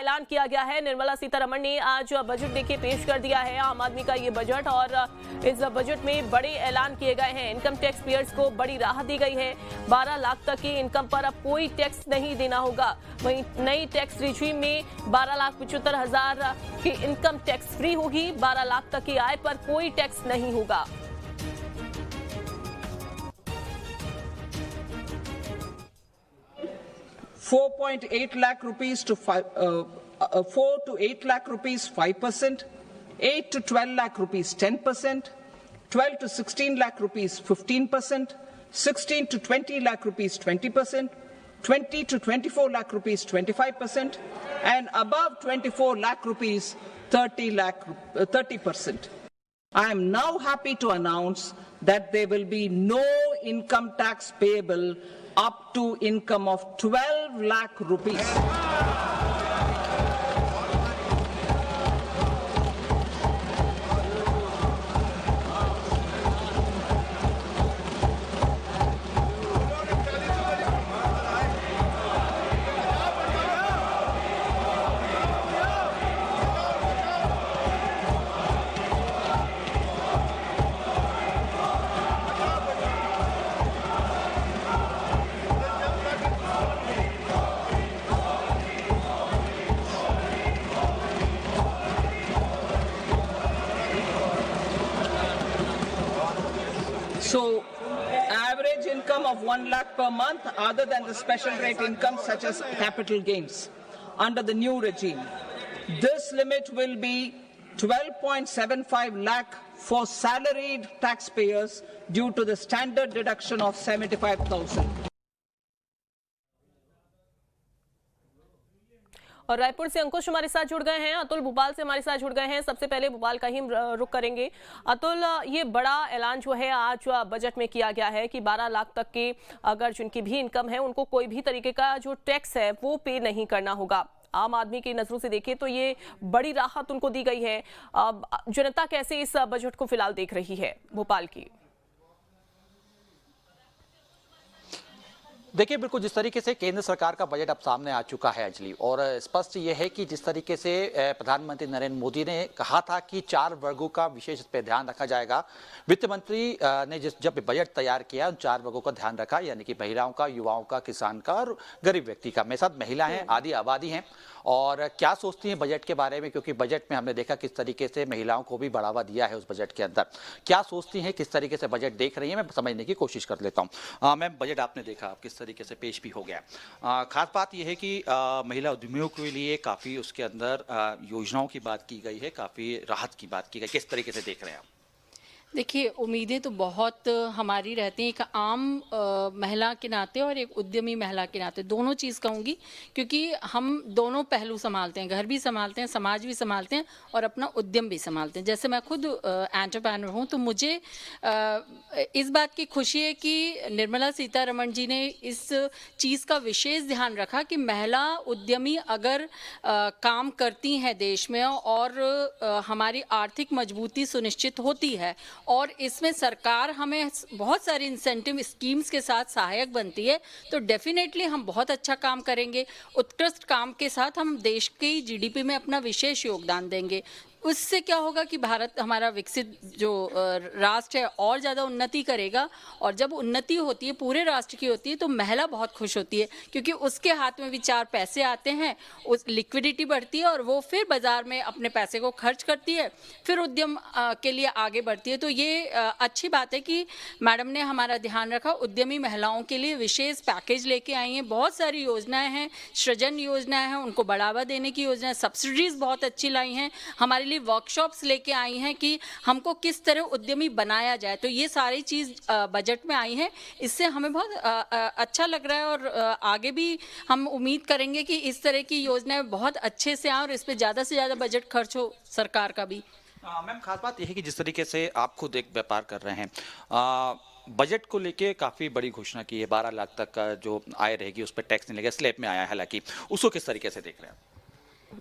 ऐलान किया गया है। निर्मला सीतारमण ने आज बजट देखिए पेश कर दिया है, आम आदमी का ये बजट, और इस बजट में बड़े ऐलान किए गए हैं। इनकम टैक्स पेयर्स को बड़ी राहत दी गई है। 12 लाख तक की इनकम पर अब कोई टैक्स नहीं देना होगा। वहीं नई टैक्स रिजीम में 12,75,000 की इनकम टैक्स फ्री होगी। 12 लाख तक की आय पर कोई टैक्स नहीं होगा। ₹4.8 lakh to 4 to 8 lakh rupees 5%, 8 to 12 lakh rupees 10%, 12 to 16 lakh rupees 15%, 16 to 20 lakh rupees 20%, 20 to 24 lakh rupees 25%, and above 24 lakh rupees 30%. I am now happy to announce that there will be no income tax payable up to income of 12 lakh rupees. So, average income of 1 lakh per month, other than the special rate income such as capital gains, under the new regime, this limit will be 12.75 lakh for salaried taxpayers due to the standard deduction of 75,000. और रायपुर से अंकुश हमारे साथ जुड़ गए हैं, अतुल भोपाल से हमारे साथ जुड़ गए हैं। सबसे पहले भोपाल का ही रुख करेंगे। अतुल, ये बड़ा ऐलान जो है आज बजट में किया गया है कि 12 लाख तक की अगर जिनकी भी इनकम है उनको कोई भी तरीके का जो टैक्स है वो पे नहीं करना होगा। आम आदमी की नजरों से देखें तो ये बड़ी राहत उनको दी गई है। जनता कैसे इस बजट को फिलहाल देख रही है भोपाल की? देखिए, बिल्कुल जिस तरीके से केंद्र सरकार का बजट अब सामने आ चुका है अंजलि, और स्पष्ट ये है कि जिस तरीके से प्रधानमंत्री नरेंद्र मोदी ने कहा था कि 4 वर्गों का विशेष इस पे ध्यान रखा जाएगा। वित्त मंत्री ने जब बजट तैयार किया उन 4 वर्गों का ध्यान रखा, यानी कि महिलाओं का, युवाओं का, किसान का और गरीब व्यक्ति का। मेरे साथ महिलाएं हैं, आधी आबादी हैं, और क्या सोचती हैं बजट के बारे में, क्योंकि बजट में हमने देखा किस तरीके से महिलाओं को भी बढ़ावा दिया है उस बजट के अंदर। क्या सोचती हैं, किस तरीके से बजट देख रही हैं, मैं समझने की कोशिश कर लेता हूँ। मैम, बजट आपने देखा आप किस तरीके से पेश भी हो गया। खास बात यह है कि महिला उद्यमियों के लिए काफ़ी उसके अंदर योजनाओं की बात की गई है, काफ़ी राहत की बात की गई। किस तरीके से देख रहे हैं आप? देखिए, उम्मीदें तो बहुत हमारी रहती हैं, एक आम महिला के नाते और एक उद्यमी महिला के नाते, दोनों चीज़ कहूँगी, क्योंकि हम दोनों पहलू संभालते हैं, घर भी संभालते हैं, समाज भी संभालते हैं और अपना उद्यम भी संभालते हैं। जैसे मैं खुद एंटरप्रेन्योर हूँ, तो मुझे इस बात की खुशी है कि निर्मला सीतारमण जी ने इस चीज़ का विशेष ध्यान रखा कि महिला उद्यमी अगर काम करती हैं देश में और हमारी आर्थिक मजबूती सुनिश्चित होती है और इसमें सरकार हमें बहुत सारी इंसेंटिव स्कीम्स के साथ सहायक बनती है, तो डेफिनेटली हम बहुत अच्छा काम करेंगे। उत्कृष्ट काम के साथ हम देश की जीडीपी में अपना विशेष योगदान देंगे। उससे क्या होगा कि भारत हमारा विकसित जो राष्ट्र है और ज़्यादा उन्नति करेगा, और जब उन्नति होती है पूरे राष्ट्र की होती है तो महिला बहुत खुश होती है, क्योंकि उसके हाथ में भी 4 पैसे आते हैं, उस लिक्विडिटी बढ़ती है और वो फिर बाज़ार में अपने पैसे को खर्च करती है, फिर उद्यम के लिए आगे बढ़ती है। तो ये अच्छी बात है कि मैडम ने हमारा ध्यान रखा। उद्यमी महिलाओं के लिए विशेष पैकेज लेके आई हैं, बहुत सारी योजनाएँ हैं, सृजन योजनाएँ हैं, उनको बढ़ावा देने की योजना, सब्सिडीज़ बहुत अच्छी लाई हैं, हमारे वर्कशॉप्स लेके आई हैं कि हमको किस तरह उद्यमी बनाया जाए। तो ये सारी चीज़ बजट में आई हैं, इससे हमें बहुत अच्छा लग रहा है और आगे भी हम उम्मीद करेंगे कि इस तरह की योजनाएं बहुत अच्छे से आएं और इस पे ज़्यादा से ज़्यादा बजट खर्च हो सरकार का भी। मैम, खास बात यह है कि जिस तरीके से आप खुद एक व्यापार कर रहे हैं, बजट को लेके काफ़ी बड़ी घोषणा की है, 12 लाख तक का जो आय रहेगी उस पर टैक्स नहीं लगेगा, स्लैब में आया है, हालांकि उसको किस तरीके से देख रहे हैं?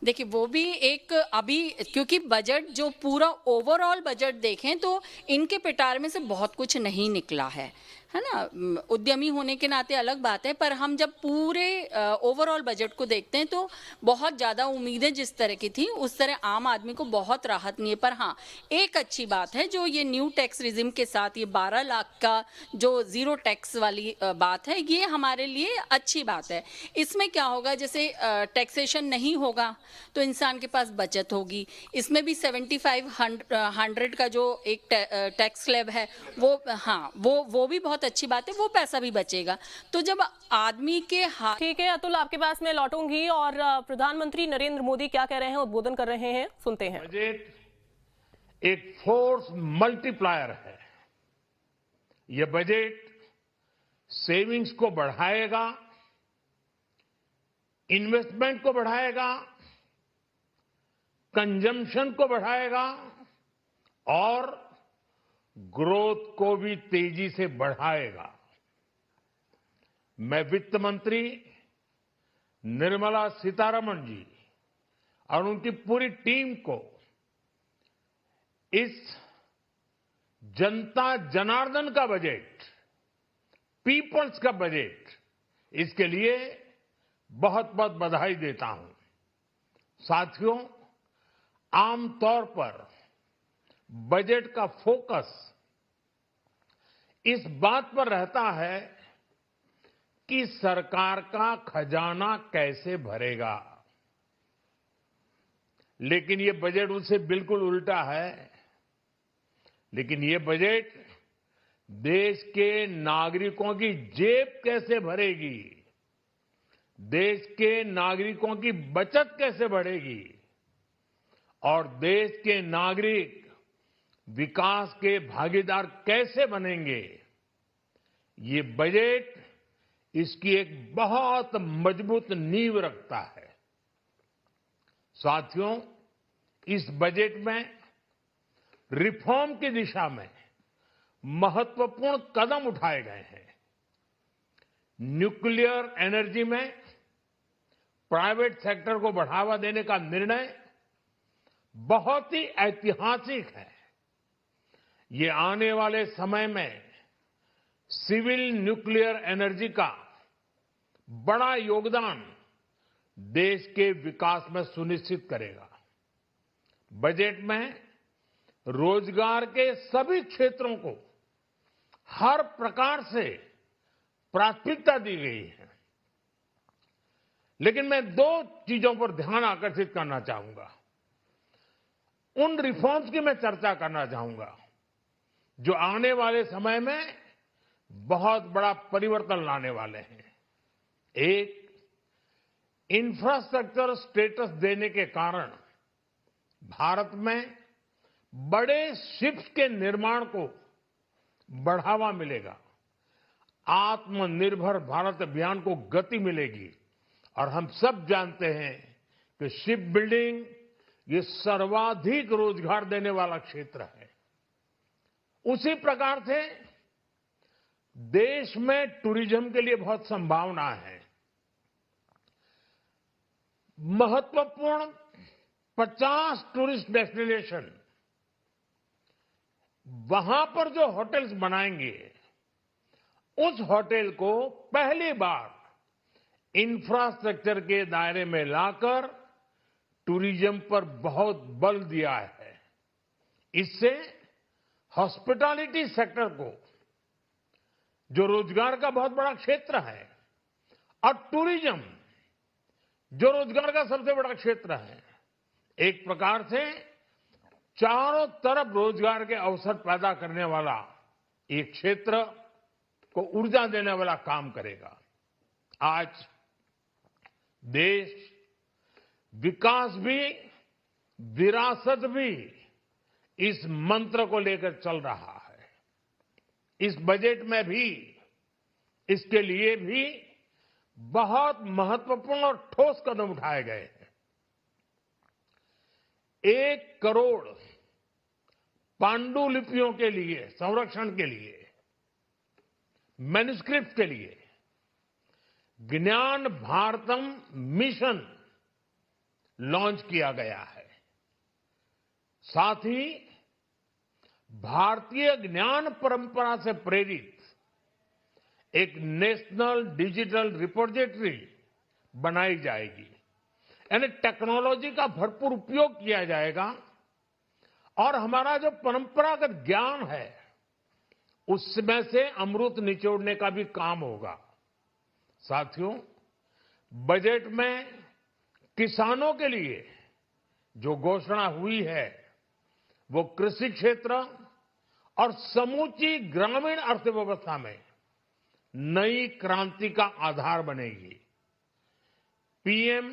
देखिए, वो भी एक अभी, क्योंकि बजट जो पूरा ओवरऑल बजट देखें तो इनके पिटारे में से बहुत कुछ नहीं निकला है। है ना, उद्यमी होने के नाते अलग बात है, पर हम जब पूरे ओवरऑल बजट को देखते हैं तो बहुत ज़्यादा उम्मीदें जिस तरह की थी उस तरह आम आदमी को बहुत राहत नहीं है। पर हाँ, एक अच्छी बात है जो ये न्यू टैक्स रिजिम के साथ ये 12 लाख का जो जीरो टैक्स वाली बात है, ये हमारे लिए अच्छी बात है। इसमें क्या होगा, जैसे टैक्सेशन नहीं होगा तो इंसान के पास बचत होगी। इसमें भी 7500 का जो एक टैक्स स्लैब है वो, हाँ, वो भी बहुत अच्छी बात है, वो पैसा भी बचेगा। तो जब आदमी के हाथ, ठीक है अतुल, आपके पास मैं लौटूंगी और प्रधानमंत्री नरेंद्र मोदी क्या कह रहे हैं, उद्बोधन कर रहे हैं, सुनते हैं। बजट एक फोर्स मल्टीप्लायर है। यह बजट सेविंग्स को बढ़ाएगा, इन्वेस्टमेंट को बढ़ाएगा, कंजम्पशन को बढ़ाएगा और ग्रोथ को भी तेजी से बढ़ाएगा। मैं वित्त मंत्री निर्मला सीतारमण जी और उनकी पूरी टीम को इस जनता जनार्दन का बजट, पीपल्स का बजट, इसके लिए बहुत बहुत बधाई देता हूं। साथियों, आमतौर पर बजट का फोकस इस बात पर रहता है कि सरकार का खजाना कैसे भरेगा, लेकिन ये बजट उससे बिल्कुल उल्टा है। लेकिन ये बजट देश के नागरिकों की जेब कैसे भरेगी, देश के नागरिकों की बचत कैसे बढ़ेगी और देश के नागरिक विकास के भागीदार कैसे बनेंगे, ये बजट इसकी एक बहुत मजबूत नींव रखता है। साथियों, इस बजट में रिफॉर्म की दिशा में महत्वपूर्ण कदम उठाए गए हैं। न्यूक्लियर एनर्जी में प्राइवेट सेक्टर को बढ़ावा देने का निर्णय बहुत ही ऐतिहासिक है। ये आने वाले समय में सिविल न्यूक्लियर एनर्जी का बड़ा योगदान देश के विकास में सुनिश्चित करेगा। बजट में रोजगार के सभी क्षेत्रों को हर प्रकार से प्राथमिकता दी गई है। लेकिन मैं दो चीजों पर ध्यान आकर्षित करना चाहूंगा, उन रिफॉर्म्स की मैं चर्चा करना चाहूंगा जो आने वाले समय में बहुत बड़ा परिवर्तन लाने वाले हैं। एक, इंफ्रास्ट्रक्चर स्टेटस देने के कारण भारत में बड़े शिप्स के निर्माण को बढ़ावा मिलेगा, आत्मनिर्भर भारत अभियान को गति मिलेगी। और हम सब जानते हैं कि शिप बिल्डिंग ये सर्वाधिक रोजगार देने वाला क्षेत्र है। उसी प्रकार से देश में टूरिज्म के लिए बहुत संभावना है। महत्वपूर्ण 50 टूरिस्ट डेस्टिनेशन, वहां पर जो होटल्स बनाएंगे, उस होटल को पहली बार इंफ्रास्ट्रक्चर के दायरे में लाकर टूरिज्म पर बहुत बल दिया है। इससे हॉस्पिटैलिटी सेक्टर को, जो रोजगार का बहुत बड़ा क्षेत्र है, और टूरिज्म जो रोजगार का सबसे बड़ा क्षेत्र है, एक प्रकार से चारों तरफ रोजगार के अवसर पैदा करने वाला एक क्षेत्र को ऊर्जा देने वाला काम करेगा। आज देश विकास भी विरासत भी इस मंत्र को लेकर चल रहा है। इस बजट में भी इसके लिए भी बहुत महत्वपूर्ण और ठोस कदम उठाए गए हैं। 1 करोड़ पांडुलिपियों के लिए संरक्षण के लिए, मैन्युस्क्रिप्ट के लिए ज्ञान भारतम मिशन लॉन्च किया गया है। साथ ही भारतीय ज्ञान परंपरा से प्रेरित एक नेशनल डिजिटल रिपोजिटरी बनाई जाएगी, यानी टेक्नोलॉजी का भरपूर उपयोग किया जाएगा और हमारा जो परंपरागत ज्ञान है उसमें से अमृत निचोड़ने का भी काम होगा। साथियों, बजट में किसानों के लिए जो घोषणा हुई है वो कृषि क्षेत्र और समूची ग्रामीण अर्थव्यवस्था में नई क्रांति का आधार बनेगी। पीएम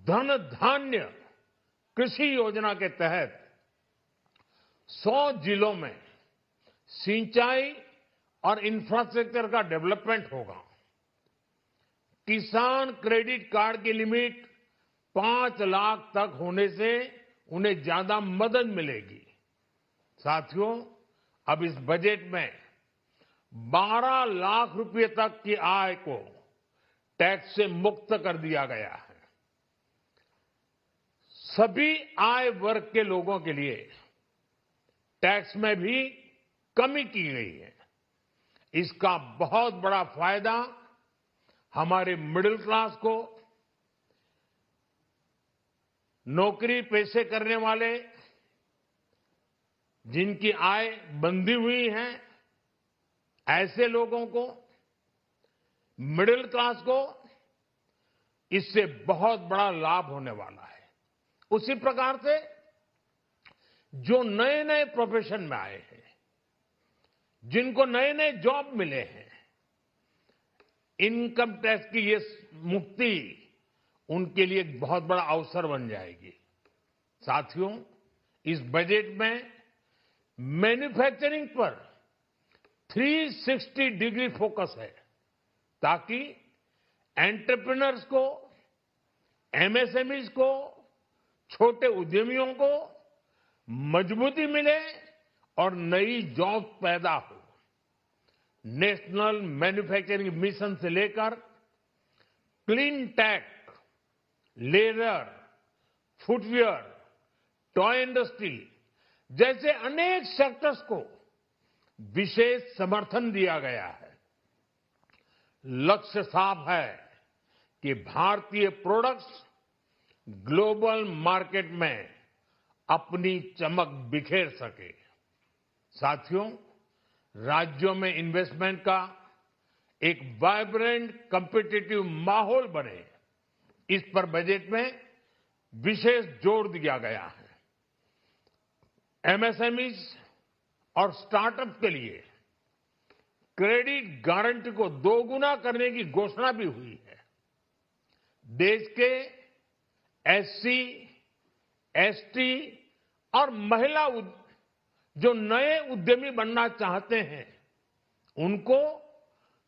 धन धान्य कृषि योजना के तहत 100 जिलों में सिंचाई और इंफ्रास्ट्रक्चर का डेवलपमेंट होगा। किसान क्रेडिट कार्ड की लिमिट 5 लाख तक होने से उन्हें ज्यादा मदद मिलेगी। साथियों, अब इस बजट में 12 लाख रुपए तक की आय को टैक्स से मुक्त कर दिया गया है। सभी आय वर्ग के लोगों के लिए टैक्स में भी कमी की गई है। इसका बहुत बड़ा फायदा हमारे मिडिल क्लास को, नौकरी पेशे करने वाले जिनकी आय बंधी हुई है ऐसे लोगों को, मिडिल क्लास को इससे बहुत बड़ा लाभ होने वाला है। उसी प्रकार से जो नए नए प्रोफेशन में आए हैं, जिनको नए नए जॉब मिले हैं, इनकम टैक्स की ये मुक्ति उनके लिए एक बहुत बड़ा अवसर बन जाएगी। साथियों, इस बजट में मैन्युफैक्चरिंग पर 360 डिग्री फोकस है ताकि एंटरप्रेन्योर्स को, एमएसएमईज को, छोटे उद्यमियों को मजबूती मिले और नई जॉब पैदा हो। नेशनल मैन्युफैक्चरिंग मिशन से लेकर clean tech, leather, footwear, toy industry जैसे अनेक सेक्टर्स को विशेष समर्थन दिया गया है। लक्ष्य साफ है कि भारतीय प्रोडक्ट्स ग्लोबल मार्केट में अपनी चमक बिखेर सके। साथियों, राज्यों में इन्वेस्टमेंट का एक वाइब्रेंट कॉम्पिटिटिव माहौल बने, इस पर बजट में विशेष जोर दिया गया है। एमएसएमईज और स्टार्टअप के लिए क्रेडिट गारंटी को दोगुना करने की घोषणा भी हुई है। देश के एससी, एसटी और महिला जो नए उद्यमी बनना चाहते हैं उनको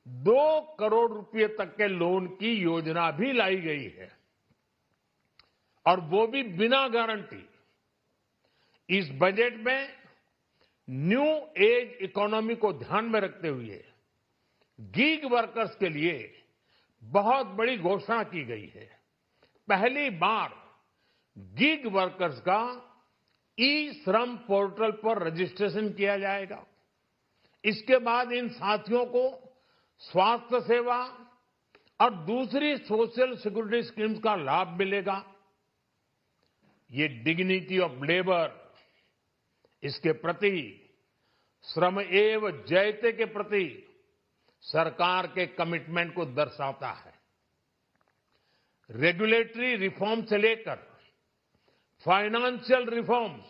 2 करोड़ रुपए तक के लोन की योजना भी लाई गई है और वो भी बिना गारंटी। इस बजट में न्यू एज इकोनॉमी को ध्यान में रखते हुए गीग वर्कर्स के लिए बहुत बड़ी घोषणा की गई है। पहली बार गीग वर्कर्स का ई श्रम पोर्टल पर रजिस्ट्रेशन किया जाएगा। इसके बाद इन साथियों को स्वास्थ्य सेवा और दूसरी सोशल सिक्योरिटी स्कीम्स का लाभ मिलेगा। ये डिग्निटी ऑफ लेबर, इसके प्रति श्रम एव जयते के प्रति सरकार के कमिटमेंट को दर्शाता है। रेगुलेटरी रिफॉर्म से लेकर फाइनेंशियल रिफॉर्म्स,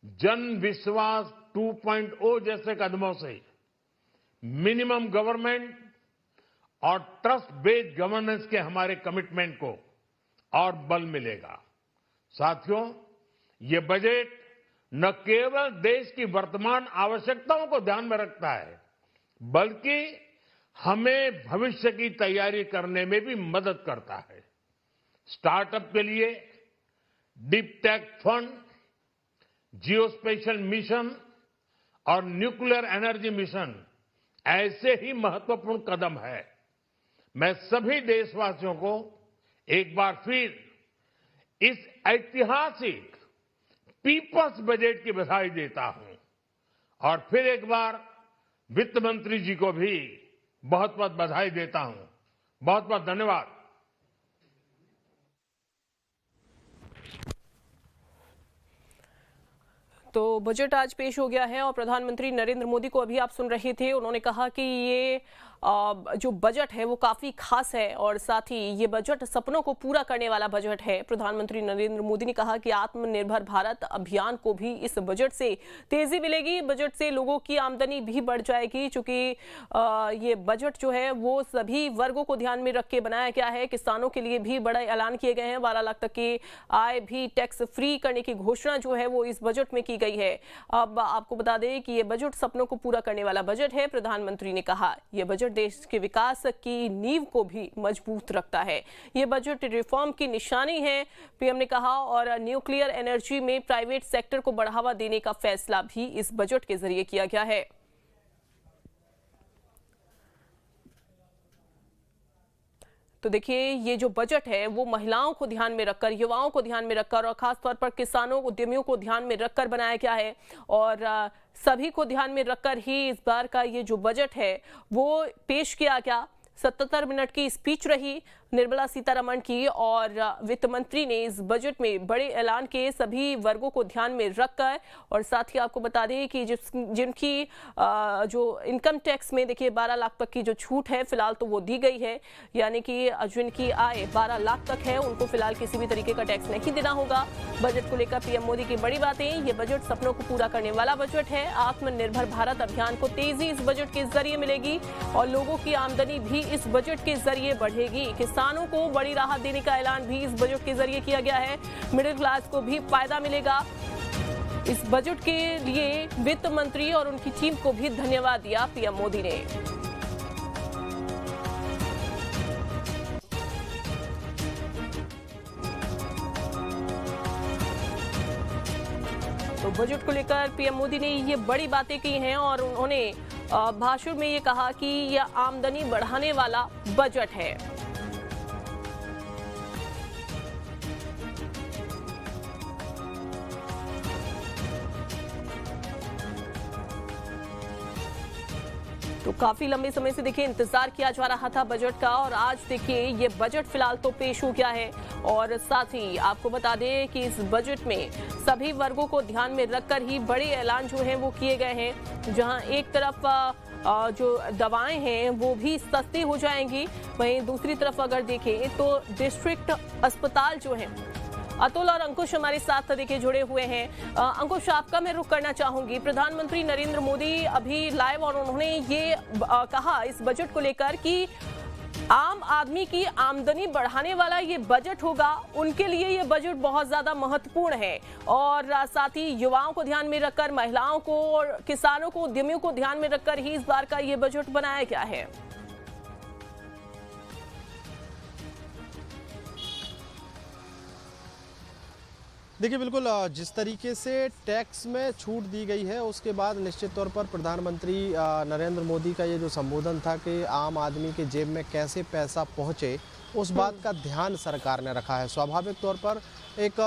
जन विश्वास 2.0 जैसे कदमों से मिनिमम गवर्नमेंट और ट्रस्ट बेस्ड गवर्नेंस के हमारे कमिटमेंट को और बल मिलेगा। साथियों, ये बजट न केवल देश की वर्तमान आवश्यकताओं को ध्यान में रखता है, बल्कि हमें भविष्य की तैयारी करने में भी मदद करता है। स्टार्टअप के लिए deep tech fund, geospatial mission और न्यूक्लियर एनर्जी मिशन ऐसे ही महत्वपूर्ण कदम है। मैं सभी देशवासियों को एक बार फिर इस ऐतिहासिक पीपल्स बजट की बधाई देता हूं और फिर एक बार वित्त मंत्री जी को भी बहुत बहुत बधाई देता हूं। बहुत बहुत धन्यवाद। तो बजट आज पेश हो गया है और प्रधानमंत्री नरेंद्र मोदी को अभी आप सुन रहे थे, उन्होंने कहा कि ये जो बजट है वो काफ़ी खास है और साथ ही ये बजट सपनों को पूरा करने वाला बजट है। प्रधानमंत्री नरेंद्र मोदी ने कहा कि आत्मनिर्भर भारत अभियान को भी इस बजट से तेजी मिलेगी, बजट से लोगों की आमदनी भी बढ़ जाएगी, क्योंकि ये बजट जो है वो सभी वर्गों को ध्यान में रख के बनाया गया है। किसानों के लिए भी बड़ा ऐलान किए गए हैं, 12 लाख तक की आय भी टैक्स फ्री करने की घोषणा जो है वो इस बजट में की गई है। अब आपको बता दें कि ये बजट सपनों को पूरा करने वाला बजट है। प्रधानमंत्री ने कहा यह बजट देश के विकास की नींव को भी मजबूत रखता है। ये बजट रिफॉर्म की निशानी है, पीएम ने कहा, और न्यूक्लियर एनर्जी में प्राइवेट सेक्टर को बढ़ावा देने का फैसला भी इस बजट के जरिए किया गया है। तो देखिए, ये जो बजट है वो महिलाओं को ध्यान में रखकर, युवाओं को ध्यान में रखकर और खासतौर पर किसानों, उद्यमियों को ध्यान में रखकर बनाया गया है और सभी को ध्यान में रखकर ही इस बार का ये जो बजट है वो पेश किया गया। 77 मिनट की स्पीच रही निर्मला सीतारमण की और वित्त मंत्री ने इस बजट में बड़े ऐलान के सभी वर्गों को ध्यान में रखकर, और साथ ही आपको बता दें कि जिनकी जो इनकम टैक्स में देखिए 12 लाख तक की जो छूट है फिलहाल तो वो दी गई है, यानी कि जिनकी आय 12 लाख तक है उनको फिलहाल किसी भी तरीके का टैक्स नहीं देना होगा। बजट को लेकर पीएम मोदी की बड़ी बातें, ये बजट सपनों को पूरा करने वाला बजट है। आत्मनिर्भर भारत अभियान को तेजी इस बजट के जरिए मिलेगी और लोगों की आमदनी भी इस बजट के जरिए बढ़ेगी। किसानों को बड़ी राहत देने का ऐलान भी इस बजट के जरिए किया गया है। मिडिल क्लास को भी फायदा मिलेगा। इस बजट के लिए वित्त मंत्री और उनकी टीम को भी धन्यवाद दिया पीएम मोदी ने। तो बजट को लेकर पीएम मोदी ने ये बड़ी बातें की हैं और उन्होंने भाषण में ये कहा कि यह आमदनी बढ़ाने वाला बजट है। तो काफी लंबे समय से देखिए इंतजार किया जा रहा था बजट का और आज देखिए ये बजट फिलहाल तो पेश हो गया है। और साथ ही आपको बता दें कि इस बजट में सभी वर्गों को ध्यान में रखकर ही बड़े ऐलान जो हैं वो किए गए हैं। जहां एक तरफ जो दवाएं हैं वो भी सस्ती हो जाएंगी, वहीं दूसरी तरफ अगर देखें तो डिस्ट्रिक्ट अस्पताल जो हैं, अतुल और अंकुश हमारे साथ देखिए जुड़े हुए हैं। अंकुश, आपका मैं रुख करना चाहूंगी। प्रधानमंत्री नरेंद्र मोदी अभी लाइव और उन्होंने ये कहा इस बजट को लेकर कि आम आदमी की आमदनी बढ़ाने वाला ये बजट होगा, उनके लिए ये बजट बहुत ज्यादा महत्वपूर्ण है और साथ ही युवाओं को ध्यान में रखकर, महिलाओं को और किसानों को, उद्यमियों को ध्यान में रखकर ही इस बार का ये बजट बनाया गया है। देखिए, बिल्कुल जिस तरीके से टैक्स में छूट दी गई है उसके बाद निश्चित तौर पर प्रधानमंत्री नरेंद्र मोदी का ये जो संबोधन था कि आम आदमी के जेब में कैसे पैसा पहुंचे, उस बात का ध्यान सरकार ने रखा है। स्वाभाविक तौर पर एक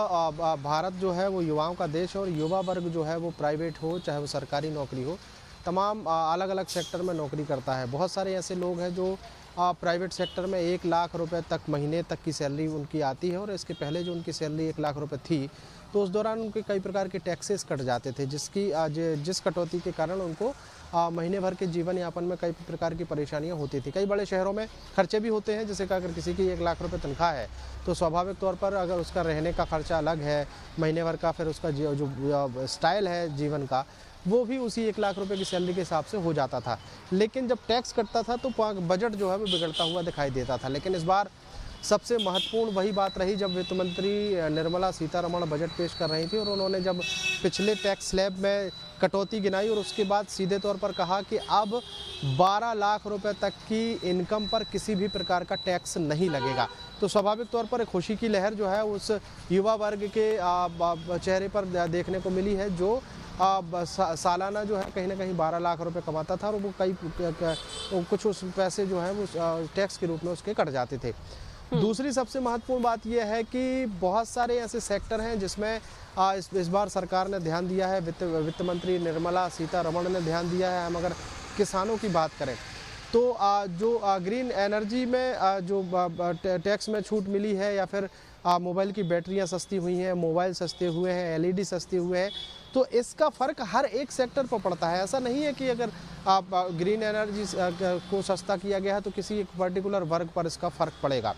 भारत जो है वो युवाओं का देश है और युवा वर्ग जो है वो प्राइवेट हो चाहे वो सरकारी नौकरी हो, तमाम अलग अलग सेक्टर में नौकरी करता है। बहुत सारे ऐसे लोग हैं जो प्राइवेट सेक्टर में 1 लाख रुपए तक महीने तक की सैलरी उनकी आती है और इसके पहले जो उनकी सैलरी 1 लाख रुपए थी तो उस दौरान उनके कई प्रकार के टैक्सेस कट जाते थे, जिस कटौती के कारण उनको महीने भर के जीवन यापन में कई प्रकार की परेशानियां होती थी। कई बड़े शहरों में खर्चे भी होते हैं, जैसे कि अगर किसी की 1 लाख रुपए तनख्वाह है तो स्वाभाविक तौर पर अगर उसका रहने का खर्चा अलग है महीने भर का, फिर उसका जो स्टाइल है जीवन का वो भी उसी 1 लाख रुपए की सैलरी के हिसाब से हो जाता था। लेकिन जब टैक्स कटता था तो बजट जो है वो बिगड़ता हुआ दिखाई देता था। लेकिन इस बार सबसे महत्वपूर्ण वही बात रही जब वित्त मंत्री निर्मला सीतारमण बजट पेश कर रही थी और उन्होंने जब पिछले टैक्स स्लैब में कटौती गिनाई और उसके बाद सीधे तौर पर कहा कि अब 12 लाख रुपए तक की इनकम पर किसी भी प्रकार का टैक्स नहीं लगेगा। तो स्वाभाविक तौर पर एक खुशी की लहर जो है उस युवा वर्ग के चेहरे पर देखने को मिली है जो सालाना जो है कहीं ना कहीं 12 लाख रुपए कमाता था और वो कुछ उस पैसे जो है वो टैक्स के रूप में उसके कट जाते थे। दूसरी सबसे महत्वपूर्ण बात यह है कि बहुत सारे ऐसे सेक्टर हैं जिसमें इस बार सरकार ने ध्यान दिया है, वित्त मंत्री निर्मला सीतारमण ने ध्यान दिया है। हम अगर किसानों की बात करें तो जो ग्रीन एनर्जी में जो टैक्स में छूट मिली है, या फिर मोबाइल की बैटरियां सस्ती हुई हैं, मोबाइल सस्ते हुए हैं, एलईडी सस्ते हुए हैं, तो इसका फ़र्क हर एक सेक्टर पर पड़ता है। ऐसा नहीं है कि अगर आप ग्रीन एनर्जी को सस्ता किया गया है तो किसी एक पर्टिकुलर वर्ग पर इसका फ़र्क पड़ेगा।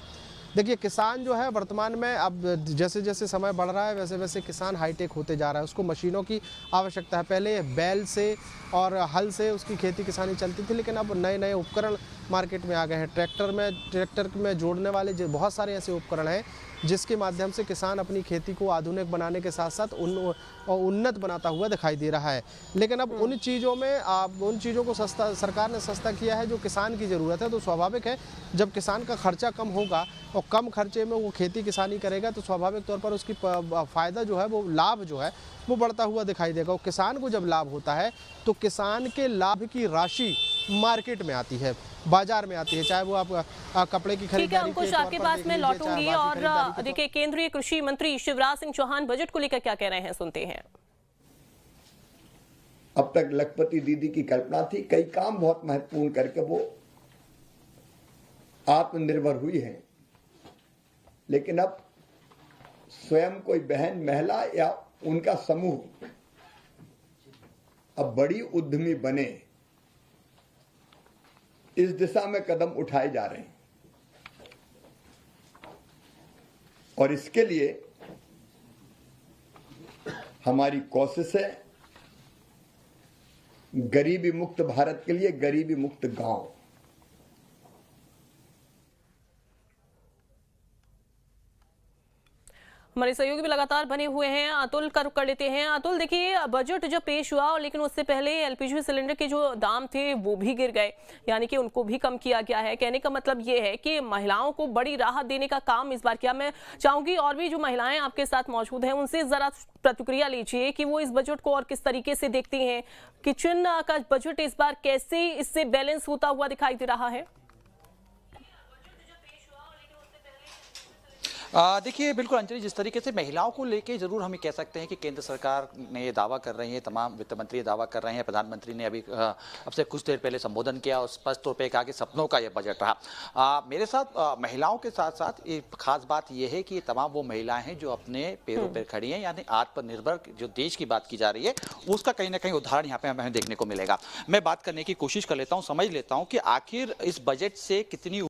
देखिए, किसान जो है वर्तमान में, अब जैसे जैसे समय बढ़ रहा है वैसे वैसे किसान हाईटेक होते जा रहा है। उसको मशीनों की आवश्यकता है। पहले बैल से और हल से उसकी खेती किसानी चलती थी, लेकिन अब नए नए उपकरण मार्केट में आ गए हैं। ट्रैक्टर में जोड़ने वाले जो बहुत सारे ऐसे उपकरण हैं जिसके माध्यम से किसान अपनी खेती को आधुनिक बनाने के साथ साथ उन्नत बनाता हुआ दिखाई दे रहा है। लेकिन अब उन चीज़ों को सरकार ने सस्ता किया है जो किसान की ज़रूरत है। तो स्वाभाविक है, जब किसान का खर्चा कम होगा और कम खर्चे में वो खेती किसानी करेगा तो स्वाभाविक तौर पर उसकी फ़ायदा जो है, वो लाभ जो है वो बढ़ता हुआ दिखाई देगा। और किसान को जब लाभ होता है तो किसान के लाभ की राशि मार्केट में आती है, बाजार में आती है, चाहे वो आप कपड़े की खरीदारी। ठीक है अंकुश, आपके पास मैं लौटूंगी। और देखिए, केंद्रीय कृषि मंत्री शिवराज सिंह चौहान बजट को लेकर क्या कह रहे हैं, सुनते हैं। अब तक लखपति दीदी की कल्पना थी, कई काम बहुत महत्वपूर्ण करके वो आत्मनिर्भर हुई है, लेकिन अब स्वयं कोई बहन, महिला या उनका समूह अब बड़ी उद्यमी बने, इस दिशा में कदम उठाए जा रहे हैं। और इसके लिए हमारी कोशिश है गरीबी मुक्त भारत के लिए गरीबी मुक्त गांव। हमारे सहयोगी भी लगातार बने हुए हैं। अतुल का रुख कर लेते हैं। अतुल, देखिए, बजट जब पेश हुआ और लेकिन उससे पहले एलपीजी सिलेंडर के जो दाम थे वो भी गिर गए, यानी कि उनको भी कम किया गया है। कहने का मतलब ये है कि महिलाओं को बड़ी राहत देने का काम इस बार किया। मैं चाहूंगी और भी जो महिलाएं आपके साथ मौजूद हैं उनसे जरा प्रतिक्रिया लीजिए कि वो इस बजट को और किस तरीके से देखती हैं। किचन का बजट इस बार कैसे इससे बैलेंस होता हुआ दिखाई दे रहा है? देखिए, बिल्कुल अंजलि, जिस तरीके से महिलाओं को लेके जरूर हम ये कह सकते हैं कि केंद्र सरकार ने ये दावा कर रही है, तमाम वित्त मंत्री ये दावा कर रहे हैं, प्रधानमंत्री ने अभी अब से कुछ देर पहले संबोधन किया और स्पष्ट तौर पे कहा कि सपनों का ये बजट रहा। मेरे साथ महिलाओं के साथ साथ एक खास बात यह है कि ये तमाम वो महिलाएं हैं जो अपने पैरों पर खड़ी हैं, यानी आत्मनिर्भर जो देश की बात की जा रही है उसका कहीं ना कहीं उदाहरण यहाँ पे हमें देखने को मिलेगा। मैं बात करने की कोशिश कर लेता हूँ, समझ लेता हूँ कि आखिर इस बजट से कितनी